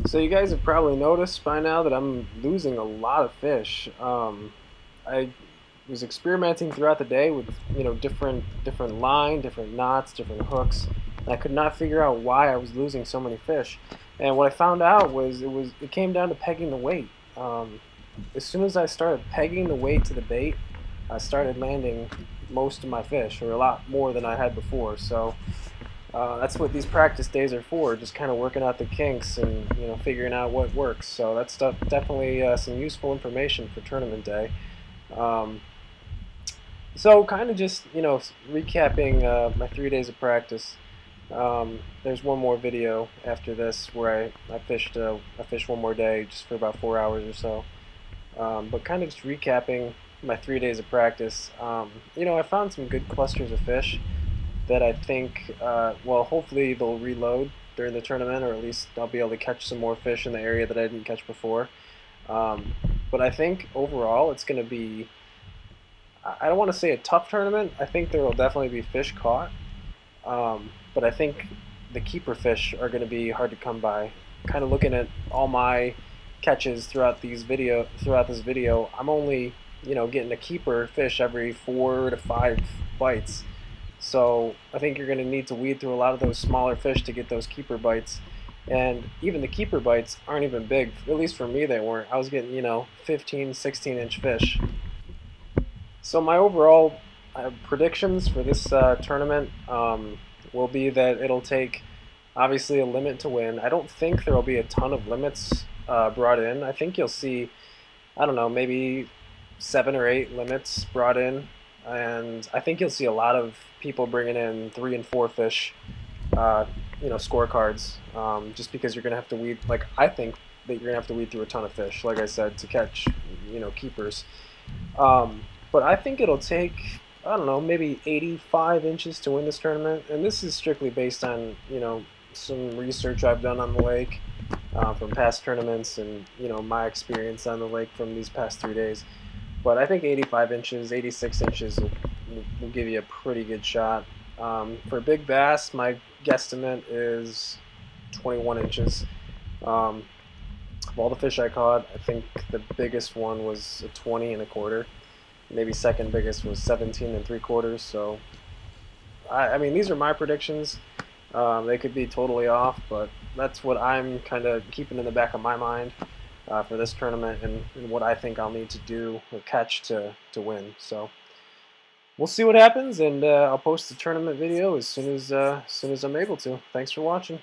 So you guys have probably noticed by now that I'm losing a lot of fish. I was experimenting throughout the day with different line, different knots, different hooks, and I could not figure out why I was losing so many fish. And what I found out was it came down to pegging the weight. As soon as I started pegging the weight to the bait, I started landing most of my fish, or a lot more than I had before. So that's what these practice days are for, just kind of working out the kinks and figuring out what works. So that's definitely some useful information for tournament day. Um, so kind of just recapping my 3 days of practice. There's one more video after this where I fished one more day just for about 4 hours or so. But kind of just recapping my 3 days of practice. I found some good clusters of fish that I think, well, hopefully they'll reload during the tournament, or at least I'll be able to catch some more fish in the area that I didn't catch before. Um, but I think overall it's going to be, I don't want to say a tough tournament. I think there will definitely be fish caught. But I think the keeper fish are going to be hard to come by. Kind of looking at all my catches throughout this video, I'm only getting a keeper fish every 4 to 5 bites. So I think you're going to need to weed through a lot of those smaller fish to get those keeper bites. And even the keeper bites aren't even big. At least for me, they weren't. I was getting 15, 16-inch fish. So my overall predictions for this tournament will be that it'll take obviously a limit to win. I don't think there will be a ton of limits brought in. I think you'll see, I don't know, maybe 7 or 8 limits brought in, and I think you'll see a lot of people bringing in 3 and 4 fish, scorecards, just because you're gonna have to weed. Like, I think that you're gonna have to weed through a ton of fish, like I said, to catch keepers. But I think it'll take, I don't know, maybe 85 inches to win this tournament, and this is strictly based on some research I've done on the lake from past tournaments, and my experience on the lake from these past 3 days. But I think 85 inches, 86 inches will give you a pretty good shot. For big bass, my guesstimate is 21 inches. Of all the fish I caught, I think the biggest one was a 20 1/4. Maybe second biggest was 17 3/4. So, I mean, these are my predictions. They could be totally off, but that's what I'm kind of keeping in the back of my mind for this tournament, and what I think I'll need to do or catch to win. So we'll see what happens, and I'll post the tournament video as soon as I'm able to. Thanks for watching.